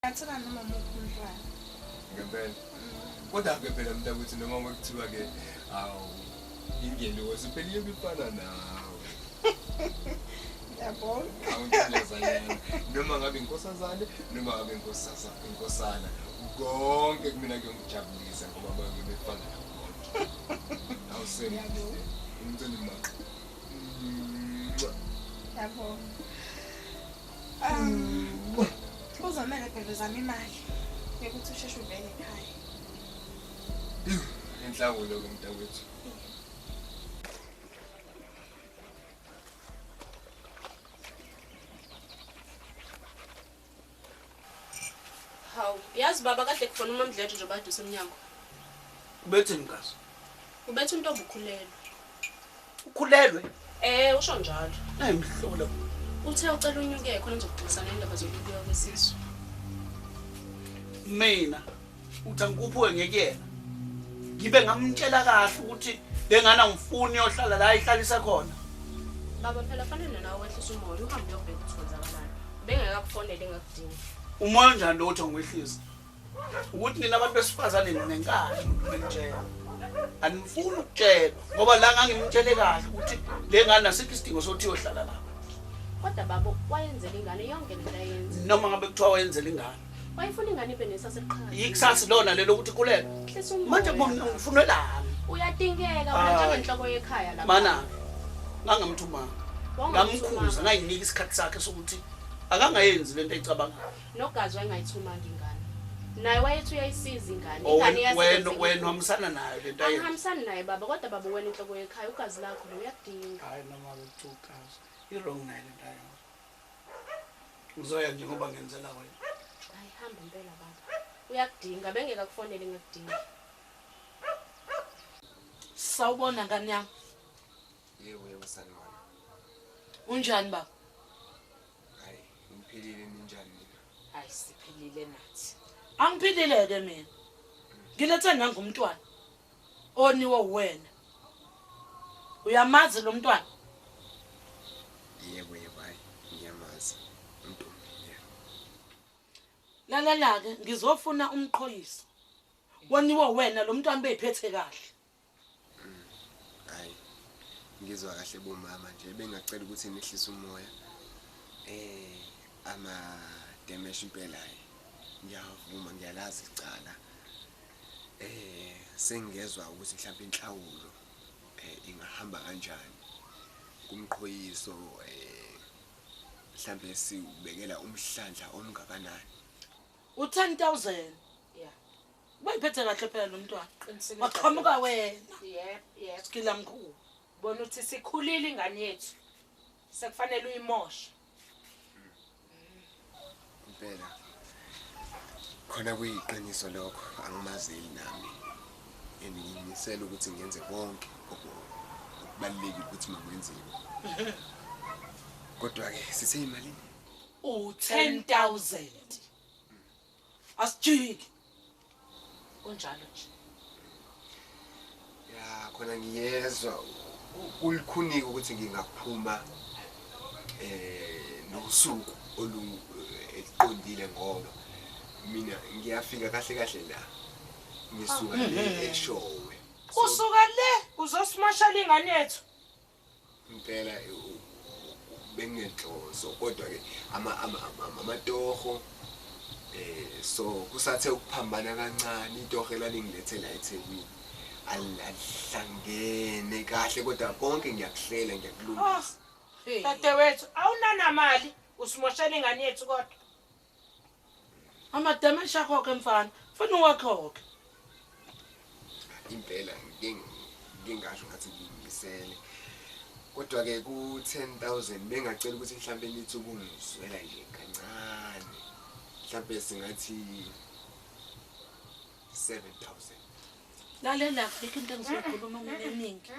Yathina noma umntwana. Ngempela. Kodwa ke phela mntakwethu noma makuthiwa ke awu ingelosi phela iyobifana nawe. Yabona. Awuntilezanyana noma ngabe inkosazane noma ngabe inkosana konke kumina kuyongijabulisa ngoba bayobe befana bonke. Awusemhle. Umntwana imaqa. Yabona. Uzomela phela uzama imali yokuthi usheshe uvele ekhaya. Inhlawulo ke mntakwethu. Hawu, yazi baba kade kufona uMamdlethu nje bade usemnyango. Ubethini ngaso? Ubethe untombi ukhulelwe. Ukhulelwe? Usho njalo. Ayimhlola. Uthe ucela unyuke khona ngizokuxoxisana indaba zokubuya kwesisu. Mina uthi angikuphuke ngekuyena. Ngibe ngamtshela kahle ukuthi lengane angifuni yohlala la ihlalisa khona. Baba phela fanele nawe wehlisa umoya uhambe uyobheka ukuthi kwenzakalani. Bengakakufonele ngakudinga. Umoya njani lo uthi ngiwehlisa? Ukuthi nina abantu besifazane nenkani ngitshela. Anifuni ukutshela ngoba la ngangimtshele kahle ukuthi lengane asikho isidingo sokuthi yohlala la. Kodwa baba wayenzela ingane yonke lento ayenza. Noma ngabe kuthiwa wayenzela ingane. Wayefuna ingane ibe nesaseqhaza. Yikusasa lona lelo ukuthi kulele. Hlisa umoya. Manje ngifunelani? Uyadingeka wena njengenhloko yekhaya lapha. Mana ngangamthuma. Ngamkhuza ngayinika isikhathi sakhe sokuthi akangayenzi lento eyicabangayo. Nogazi wayengayithumanga ingane. Naye wayethi uyayisiza ingane. Wena uhambisana nayo lento ayenza. Angihambisani naye baba kodwa baba wena inhloko yekhaya ugazi lakho lo uyadinga. Hayi noma bethukazi. I-wrong nayo lento ayenza. Uzoya nje ngoba ngenzela wena. Hayi hamba impela baba. Uyakudinga bengeka kufonele ngakudinga. Sawubona ngani yami. Yebo sani wami. Unjani baba? Hayi, ngiphilile ninjani nina? Hayi siphilile nathi. Angiphilile ke mina. Ngilethe nangumntwana. Oniwe wena. Uyamazi lo mntwana? Yebo hayi, ngiyamazi. Untombi yebo. Lalela ke ngizofuna umqhoyiso. Woniwe wena lo mntwana beyiphethe kahle. Hayi. Ngizwa kahle bomama nje bengacela ukuthi nihlise umoya. Ama damage impela ngiyavuma ngiyalazi icala. Sengezwe ukuthi mhlawumbe inhlawulo ingahamba kanjani. Kumqhoyiso mhlawumbe sibekela umhlandla omngakanani. U10,000. Yeah. Bayiphethe kahle phela lo mntwana. Qinisile. Waqhamuka wena. Yebo. Skila mkhulu. Bona uthi sikhulile ingane yethu. Sekufanele uyimoshe. Impela khona kuyiqiniso lokho angimazeli nami. Ngiyimisela ukuthi ngenze konke okubalulekile ukuthi makwenziwe. Kodwa ke sithe imali U10,000. Asijiki. Kunjalo nje. ya khona ngiyezwa ulikhunike ukuthi ngingaphuma nosuku eqondile ngoba mina ngiyafika kahle la ngisuka le eshowe Usuka le uzosimoshela ingane yethu. impela bengenhloso kodwa ke amatoho so kusathe ukuphambana kancane itoho elalingilethela eThekwini alihlangene kahle kodwa konke ngiyakuhlela ngiyakulungisa. Dadewethu awunana mali usimoshela ingane yethu kodwa. Amadamesha khokhe mfana. Funa uwakhokhe. Impela ngingasho ngathi ngiyimisele kodwa ke ku 10,000 bengacela ukuthi mhlambe nithi ukungizwela nje kancane mhlambe singathi 7,000. Lalela into engizokhuluma mina eningi.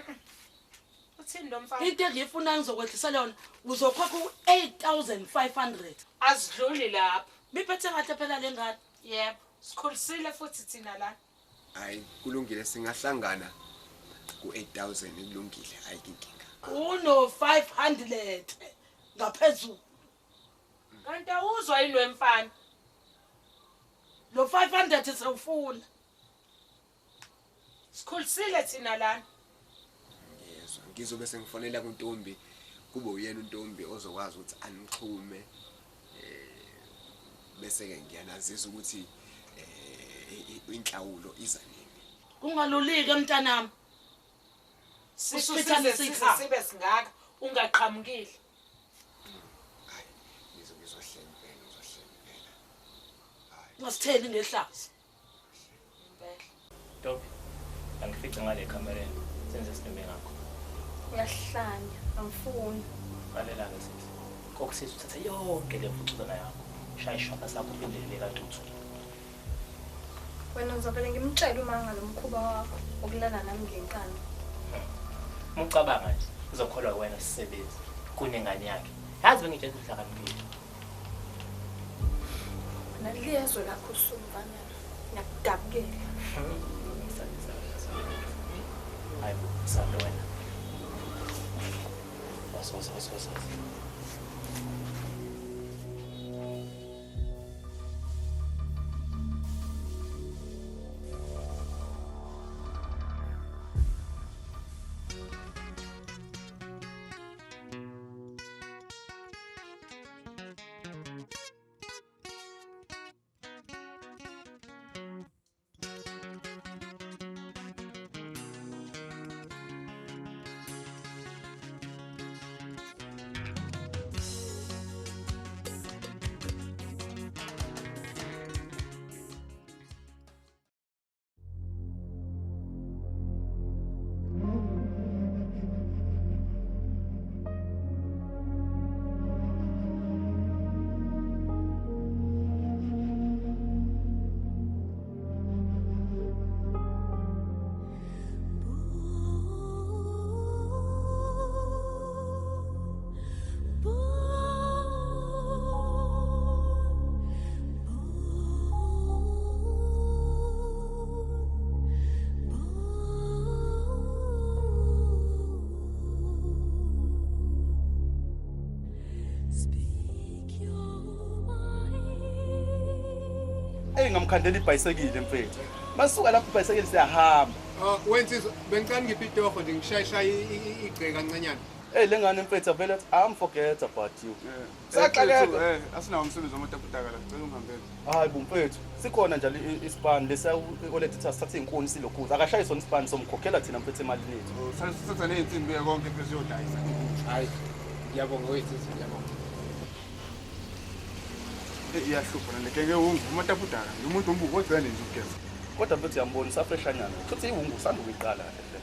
Uthini lo mfana? Into engiyifuna ngizokwehlisa yona uzokhokha u8,500. Azidluli lapho. Biphethe kahle phela lengane. Yebo. Sikhulisile futhi thina la. Hayi kulungile singahlangana ku 8,000 kulungile ayinkinga. Uno 500 ngaphezulu. Kanti awuzwa yini wemfana? Lo 500 sewufuna. Sikhulisile thina lana. Ngiyezwa. Ngizobe sengifonela kuNtombi kube uyena uNtombi ozokwazi ukuthi anixhume bese ke ngiyanazisa ukuthi inhlawulo iza nini. Kungalulike mntanami. Sisusize sibe singaka ungaqhamukile. Hayi, ngizohlela impela. Hayi. Ngasitheli ngehlazo. Impela. Ntombi, angifice ngale kamereni. Senze isinime ngakho. Uyahlanya, angifuni. Lalela-ke sisi. Kokusisa uthatha yonke le mfucuzana yakho. Shaya ishaka sakho uphindele katuthu. Wena ngizovele ngimtshele uma ngalo mkhuba wakho wokulala nami ngenkani. Uma ucabanga nje, uzokholwa wena sisebenzi kunengane yakhe. Yazi bengitshela ukuthi uhlakaniphile. Naliyezwe lakho usuvanela. Ngiyakudabukela. Hayi, sando wena. Wasa. Ngamkhandela ibhayisekile mfethu. Masuka lapho ibhayisekile siyahamba. Wensizwa bengicela ngiphi itofo nje ngishayisha igceke kancanyana. Lengane mfethu vele I'm forget about you. Saxakeka. Asinawo umsebenzi womataputaka la. Cela ungihambele. Hayi bumfethu. Sikhona njalo ispan lesa oletha sathatha inkuni silokhuza. Akashaye sona ispan somkhokhela thina mfethu emalini ethu. Sathatha nezinsimbi konke bese yodayisa. Hayi. Ngiyabonga wensizwa ngiyabonga. Iyahlupa ngeke umataputaka. Umuntu ombuko ogcwele nje ukugeza. Kodwa mfethu uyambona safreshanyana. Futhi iwungu sanda ukuyiqala kahle.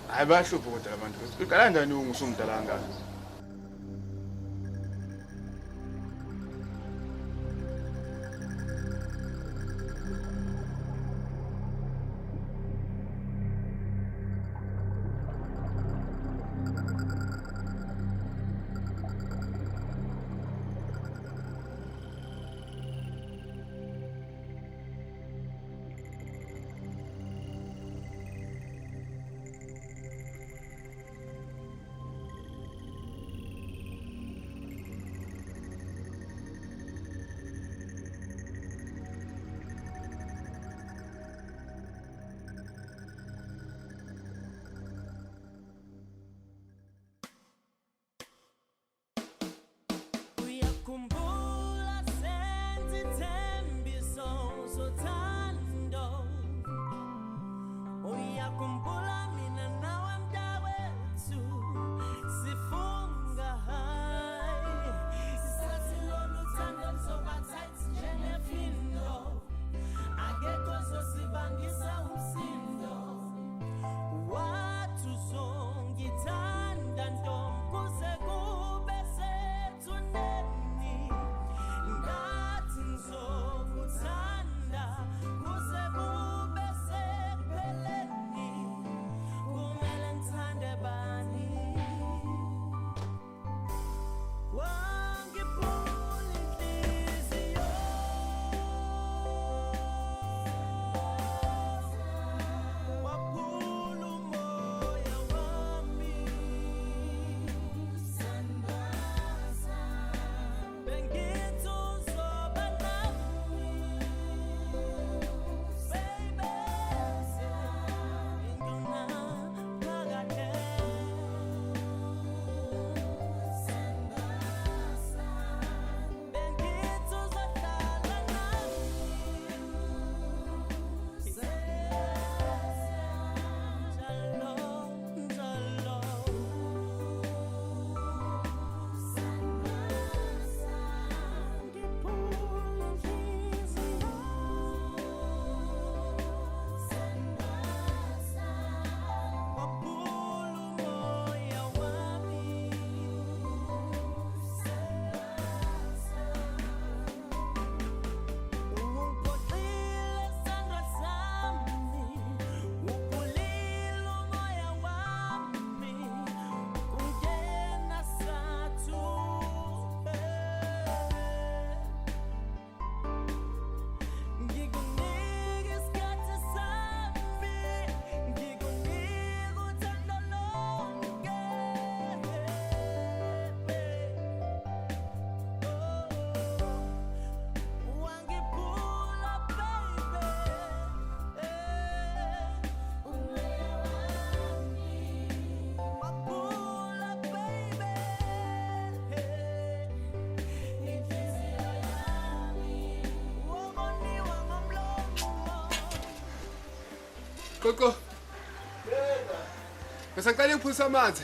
Hayi bayahlupha kodwa labantu. Uqala kanjani ungusumdala kangaka? Koko. Bese ngicela ngiphuza amanzi.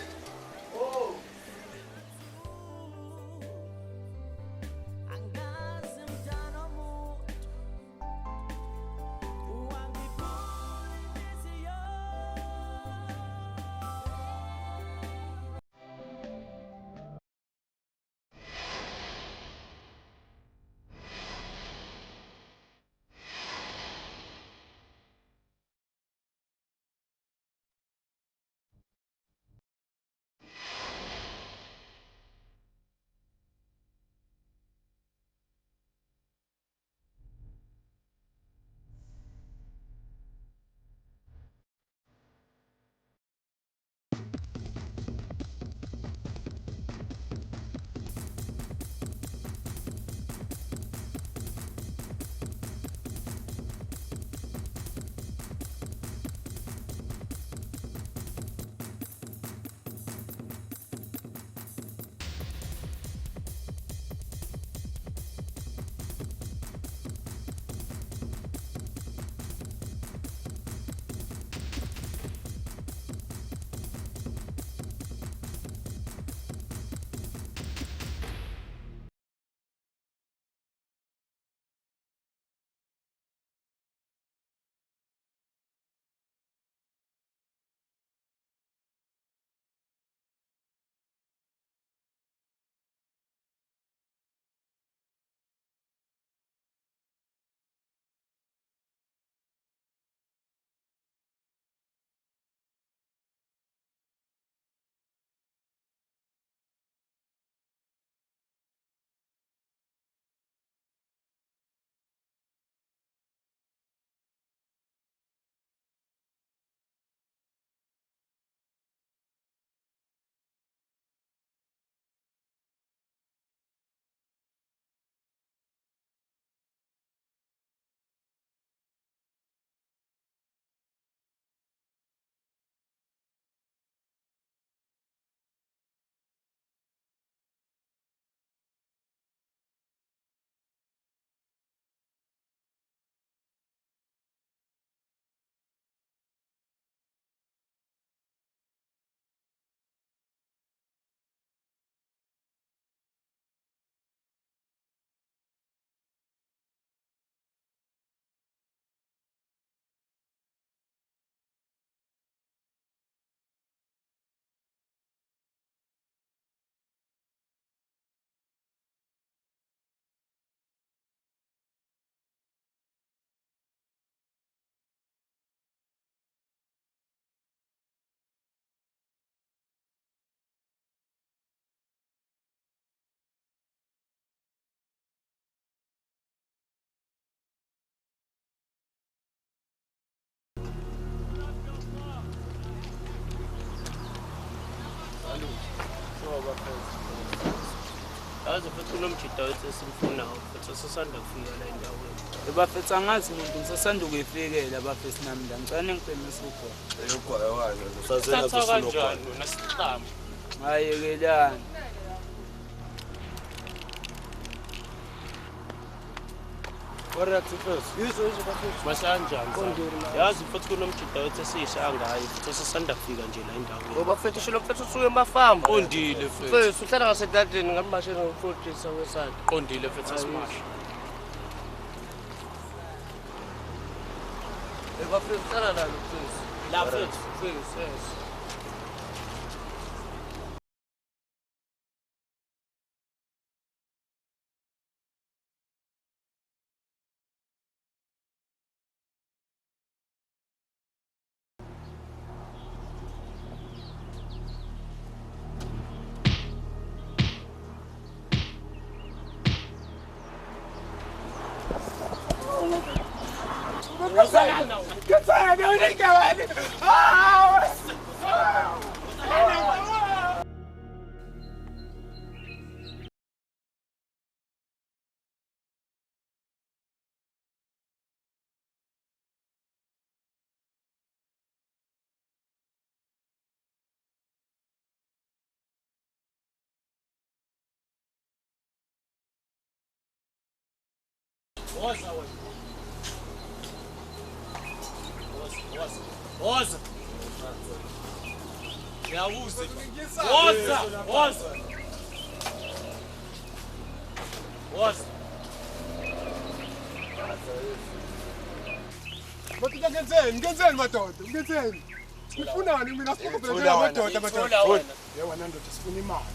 Yazi futhi kunomjida wethu esimfunayo futhi sisanda kufika la endaweni. Bafethu angazi umuntu ngisasanda ukuyifikela bafethu nami la ngicela ngiqinise ukhona. Eyogwayo wayo usazela kanjani wena sihlamba. Hayekelani. Correct first. Yizo bafethu. Basanjani? Yazi futhi kunomjida wethu esisha ngayo futhi sisanda kufika nje la endaweni. Ngoba mfethu shilo mfethu usuke emafama. Qondile mfethu. Mfethu uhlala ngasedadeni ngambashela ngofundisa wesana. Qondile mfethu asimasha. Bafethu uhlala la mfethu. La mfethu. Mfethu yes. Woza wena. Woza. Ngiyabuza. Woza. Bathi ngenzeni madoda? Ngenzeni? Ufunani mina sifuna madoda madoda. Wena ndoda sifuna imali.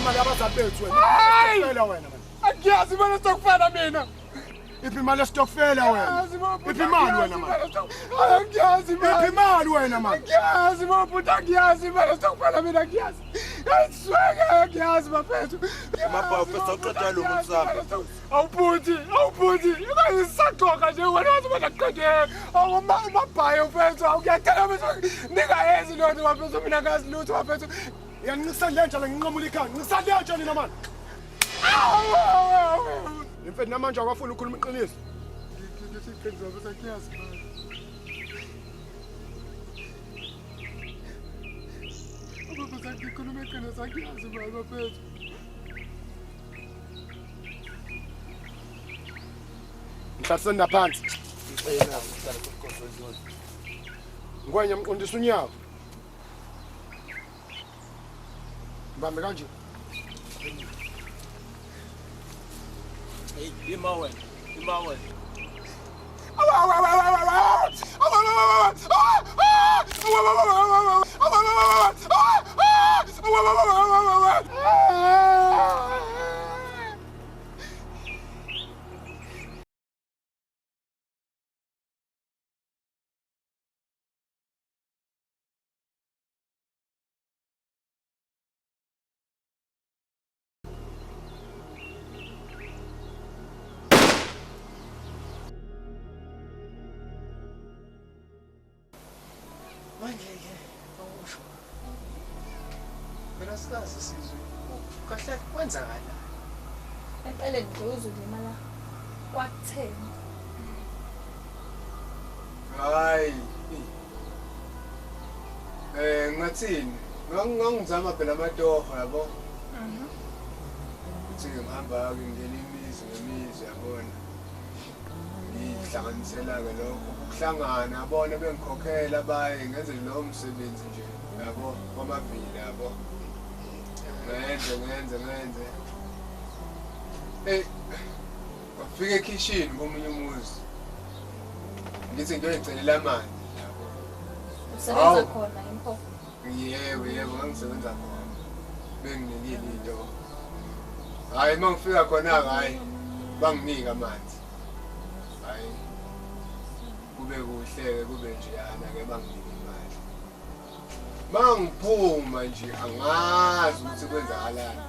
Imali abazali bethu wena. Stokfela wena man. Angiyazi imali stokfela mina. Iphi imali stokfela wena? Iphi imali wena man? Angiyazi imali. Iphi imali wena man? Angiyazi mabuta angiyazi imali stokfela mina angiyazi. Ayisweke angiyazi bafethu. Mapha ufesa uqeda lo muntu sami. Awubuthi. Ngayisaqoqa nje wena wathi bona qede. Awumabhayo mfethu awuyacela mfethu. Ningayenzi loo nto bafethu mina ngazi lutho bafethu. Yangisandenja la nginqamula ikhaya. Ngisandenja nina man. Mfethu namanje akwafuna ukukhuluma iqiniso. Ngiqiniso bese kiyazi man. Baba sakhe ikhuluma iqiniso akiyazi man bafethu. Ngihlasela phansi. Ngwenya mqondisa unyawo. Mbambe kanje. Hey, ima wena. Manje-ke awusho mina sikazi sizwe kahle kwenzakala Empeleni nje uzolimala kwakutheni. Hayi. Ngathini? Ngangizama phela amatoho yabo. Uthi ngihamba ngingena imizi yabona. Ngihlanganisela-ke lokho ukuhlangana abona bengikhokhela baye ngenze lowo msebenzi nje yabo kwamabhili yabo. Ngenze. Wafika ekitchen komunye umuzi. Ngithi ngiyoyicelela amanzi yabo. Usebenza khona impho. Yebo ngisebenza khona. Benginikile into. Hayi mangifika khona hayi banginika amanzi. Hayi kube kuhle kube njeyana ke banginika imali. Mangiphuma nje angazi ukuthi kwenzakalani.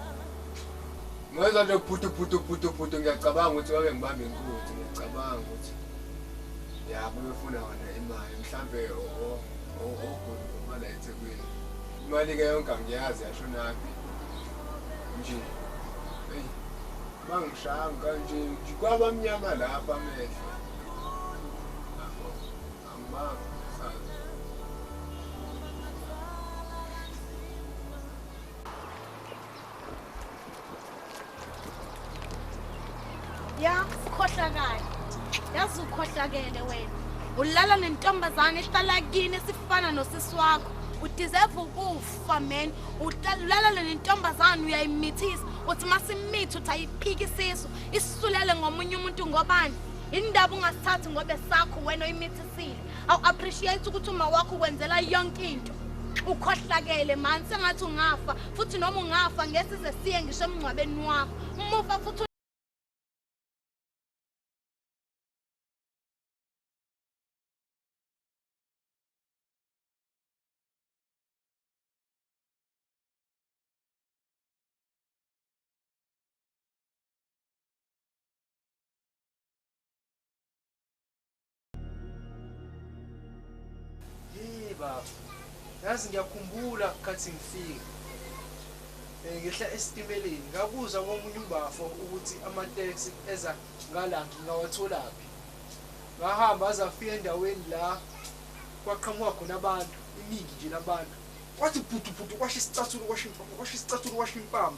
Ngizwa nje phuthu ngiyacabanga ukuthi babe ngibambe inkunzi ngiyacabanga ukuthi yabo befuna wona imali mhlambe okhona eThekwini. Imali ke yonke angiyazi yashonaphi. Nje bangishanga nje kwabamnyama lapha amehlo. Ya, ukhohlakala. Yazi ukhohlakele wena. Ulala nentombazane ehlala kini esifana nosisi wakho. Udeserve ukufa man. Ulala nentombazane uyayimithisa. Uthi masimithi uthayiphika isisu. Isisulele ngomunye umuntu ngobani? Indaba ungasithathi ngobe sakho wena oyimithisile. Awu appreciate ukuthi uma wakho kwenzela yonke into. Ukhohlakele man sengathi ungafa futhi noma ungafa ngesize siye ngisho emncwabeni wakho. Umufa futhi baba. Yazi ngiyakhumbula khathi ngifika. Ngihla esitimeleni ngabuza komunye umbafo ukuthi ama-taxi eza ngala ngingawatholaphi. Ngahamba azafika endaweni la kwaqhamuka khona abantu, iningi nje labantu. Kwathi phuthu kwasha isicathulo kwasha impama.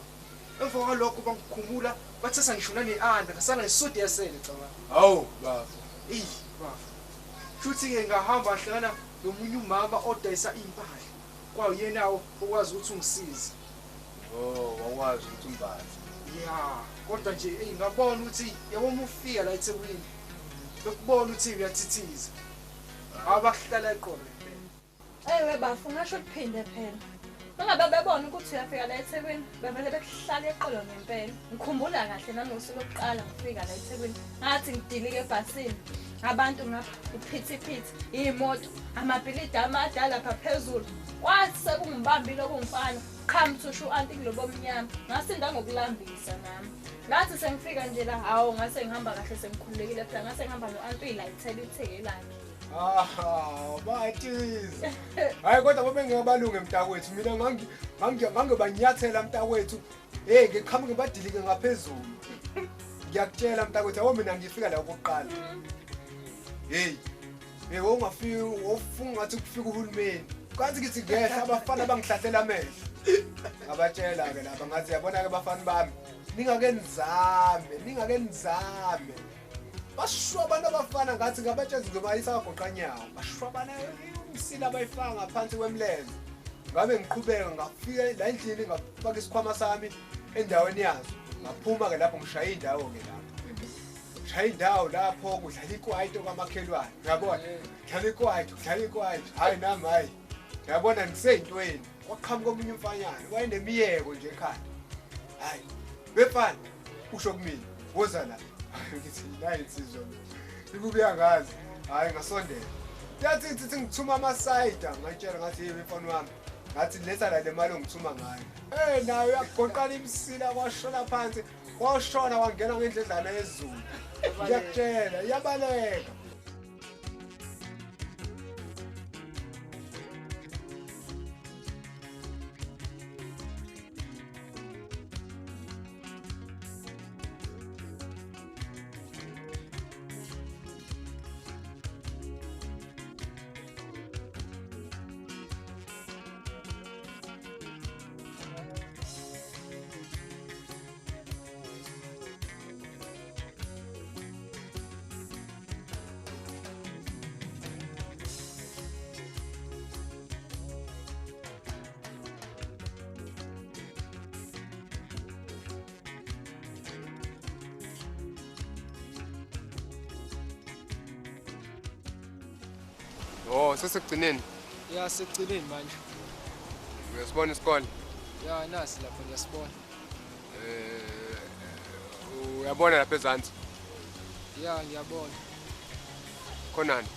Emva kwalokho bangikhumula bathi sangishona ne-anda ngasala ngisudi yasele cabanga. Hawu bafo. Bafo. Shuthi-ke ngahamba hlangana nomunye umama odayisa impahla. Kwayena okwazi ukuthi ungisize. Oh, wawazi ukuthi umbazi. Ya, kodwa nje ngabona ukuthi yabona ufika la eThekwini. Lokubona ukuthi uyathithiza. Abakuhlala eqolo. Ewe bafu ngasho kuphinde phela. Mangabe bebona ukuthi uyafika la eThekwini, bevele bekuhlala eqolo ngempela. Ngikhumbula kahle nanosuku lokuqala ngifika la eThekwini. Ngathi ngidilike ebhasini. Abantu ngapha iphithiphithi, imoto, amabhilidi amadala lapha phezulu. Kwathi sekungibambile okungifana. Qhamthushu u-anti kulobo omnyama. Ngasinda ngokulambisa nami. Ngathi sengifika nje la, hawo ngase ngihamba kahle sengikhululekile phela. Ngase ngihamba no-anti uyilayithela itheke lakhe. Batiza. Hayi kodwa babe ngingabalunga emntakwethu. Mina ngangibanyathela mntakwethu. Ngiqhamuke badilike ngaphezulu. Ngiyakutshela mntakwethu, yabo mina ngifika la okokuqala. Ungafiki ofunga ngathi kufika uhulumeni. Kanti ngithi ngehla abafana bangihlahlela amehlo. Abatshela ke lapha ngathi yabona ke bafana bami. Ningake nizame. Bashwa abantu abafana ngathi ngabatshezi ngobayisa agoqanyawo. Bashwabana umsila abayifaka ngaphansi kwemlenze. Ngabe ngiqhubeka ngafika la endlini ngafaka isikhwama sami endaweni yazo. Ngaphuma ke lapho ngishaya indawo ke lapho. Shaya indawo lapho kudlala ikwaito kwamakhelwane. Ngiyabona. Dlala ikwaito. Hayi nami hayi. Ngiyabona ngiseyintweni. Waqhamuka omunye umfanyana. Wayenemiyeko nje ekhaya. Hayi. Befana usho kumina. Woza la. Ngithi nayi insizwa. Ikubuya ngazi. Hayi ngasondela. Yathi ngithuma amasayida ngayitshela ngathi yini mfana wami. Ngathi letha la le mali ongithuma ngayo. Nayo yagoqala imsila kwashona phansi. Washona wangena ngendledlana yezulu. Ngiyakutshela iyabaleka. Oh, sesekugcineni. Ya sekugcineni manje. Uyasibona isikole? Ya nasi lapho ngiyasibona. Uyabona lapha ezantsi? Ya ngiyabona. Khonani?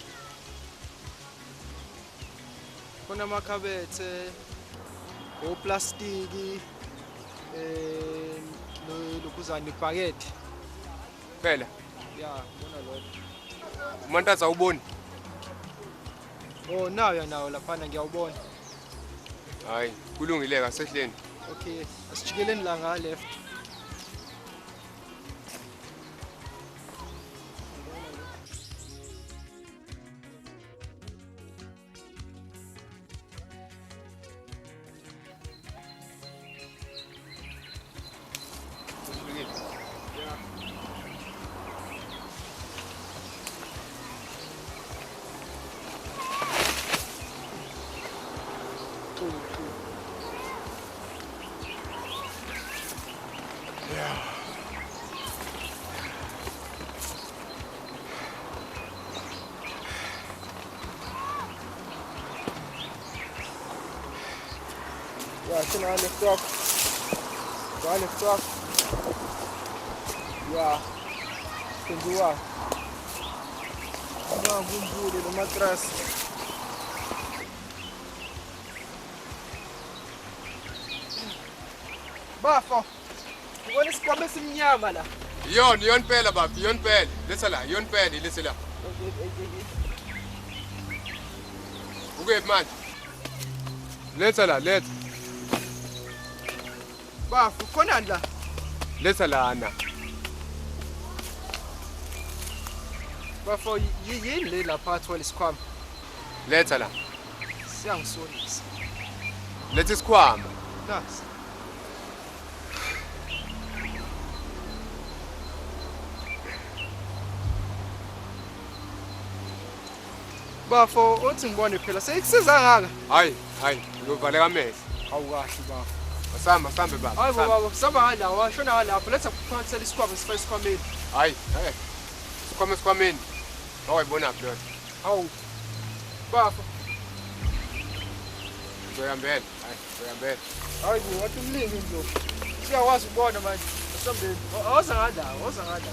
Khona amakhabethe, oplastiki, lokuzana ibhakede. Phela? Ya, bona lokho. Umantaza awuboni? Oh, nawo laphana ngiyawubona. Hayi, kulungile kasehleni. Okay, asijikeleni la nga left. Ja, schön alle Stock. Alle Stock. Ja. Kedua. Não, bumburi do matras. Bafo. Ngone isikwame simnyama la. Yon phela baba, yon phela. Letha la, yon phela, letha la. Ukephi manje? Letha la, letha. Bafu, khonani la? Letha lana. Bafo, yini le lapha athwala isikhwama? Letha la. Siyangisonisa. Letha isikhwama. Nasi. Bafo uthi ngibone phela seyikusiza ngaka. Hayi, ngiyovaleka amehlo. Awukahle bafo. Sambe baba. Hayi baba, saba ngala washona ngalapho letha kuphathela isikhwama sifake isikhwameni. Hayi. Sikhwameni. Awayibona phi yona? Hawu. Bafo. Ngizoyambela. Hayi bo, wathi umlingi nje. Siyawazi ukubona manje. Sambeni. Awuza ngala.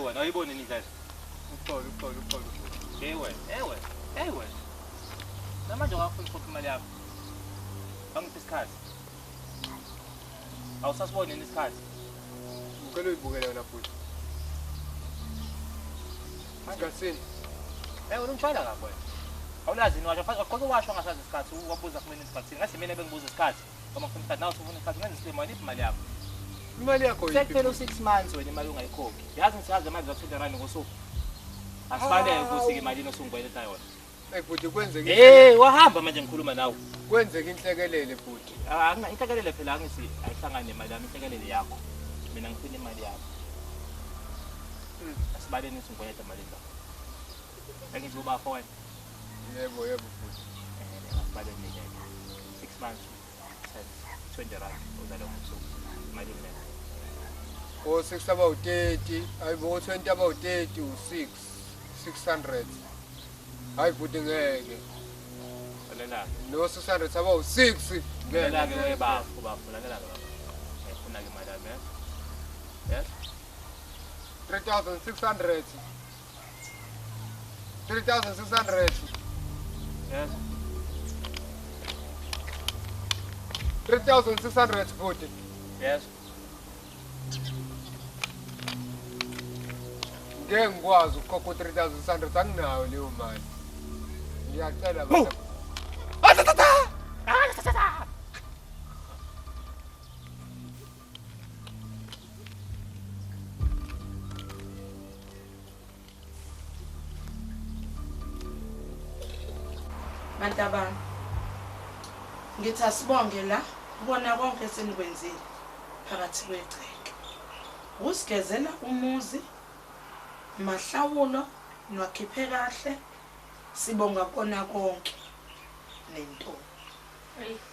Wena ayibone indlela. Ukhona. Ewe. Namanje ungafuna ukukhokha imali yakho. Angiphi isikhathi? Awusasibone isikhathi. Ngicela uyibukele yona futhi. Asikhathini. Wena ungitshwayela kabi wena. Awulazi yini washo akukho washo ngasazi isikhathi wabuza kumina isikhathi. Ngathi mina bengibuza isikhathi. Uma ngifuna isikhathi nawe usufuna isikhathi ngenze isilimo yini imali yakho. Imali yakho yiphi? Sekuphela 6 months wena imali ungayikhokhi. Yazi ngisazi imali za-R20 ngosuku. Asibaleke ukuthi imali osungibuyeleta yona. Futhi kwenzeke wahamba manje ngikhuluma nawe. Kwenzeke inhlekelele futhi. Inhlekelele phela angithi ayihlangane nemali yami, inhlekelele yakho. Mina ngifuna imali yakho. Asibaleke usungibuyeleta imali zakho. Angithi uba phone. Yebo futhi. Asibaleke nje. 6 months. R20 uzalo ngosuku. Imali mina. 6 about 30, ayibo 20 about 30 u6 600. Hayi futhi ngeke. Lalela. No 600 about 6. Lalela ke webafu lalela ke baba. Ngifuna ke imali yami. Yes. 3600. 3600. Yes. 3600 futhi. Yes. Ngeke ngikwazi ukukhokha 3600 anginayo leyo mali. Ngiyacela baba. Mantabana. Ngithi asibonge la ubona konke senikwenzile phakathi kwegceke. Usigezela umuzi, mahlawulo nwakhiphe kahle, sibonga kona konke nento.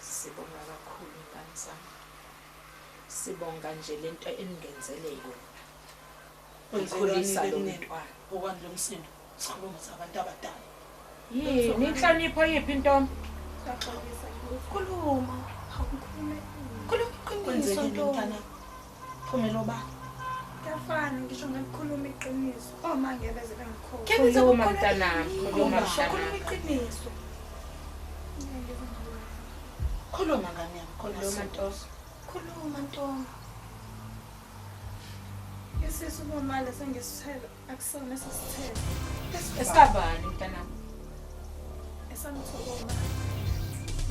Sibonga kakhulu ngani sami. Sibonga nje lento eningenzele yona. Ukhulisa lo mntwana okwandle umsindo sikhuluma sabantu abadala. Yini inhlonipho yiphi intombi? Saxolisa ukukhuluma. Khuluma Kwenzeke mntana. Phumelo ba? Kuyafana ngisho ngikukhuluma iqiniso. Uma ngiyebeze bengikhona. Khuluma mntanami, khuluma Khuluma iqiniso. Khuluma ngani yami khona Ntosi. Khuluma Ntombi. Isisu bomali sengisithela akusona sesithela. Esikabani mntanami? Esamthokoma.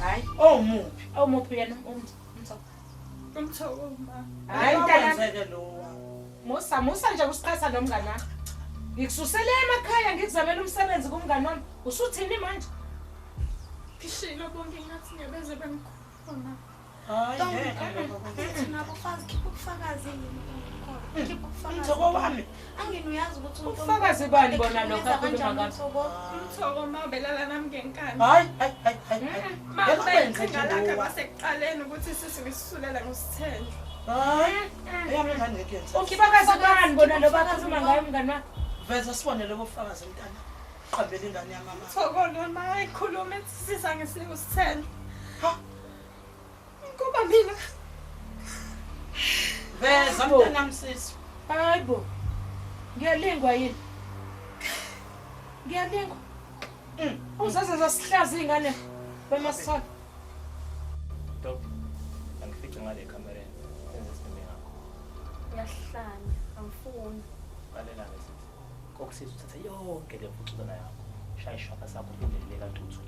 Hayi, omuphi yena umthokoma. Hayi mntanami. Musa nje kusiqhatha nomngane wakho. Ngikususele emakhaya ngikuzamela umsebenzi kumngane wami. Usuthini manje? Ngishilo bonke ngathi ngiyebeze bengikhona. Hayi, nabo fazi khipha ubufakazi khipha ubufakazi. Mthoko wami. Angini uyazi ukuthi ubufakazi bani bona lokho akhuluma ngakho? Umthoko ubelala nami ngenkani. Hayi. Mabenze ngalaka basekuqaleni ukuthi sisi ngisisulela ngosithele. Hayi. Yami ngani ngekwenza. Ubufakazi bani bona lo bakhuluma ngayo umngane wakho? Veza sibone lobo bufakazi mntana. Qambela ingane yamama. Thoko noma ayikhuluma ethi sisa ngesilika usithele. Kuba mina. Veza mntana msisi. Hayibo. Ngiyalingwa yini? Ngiyalingwa. Uzaze zasihlaza ingane bemasithole. Dok. Angifice ngale kamera. Senze isinime ngakho. Uyahlanya, angifuni. Lalela nesithi. Kokusiza uthatha yonke le mfuthuzana yakho. Shaya ishaka sakho ulindelele kanti uthu.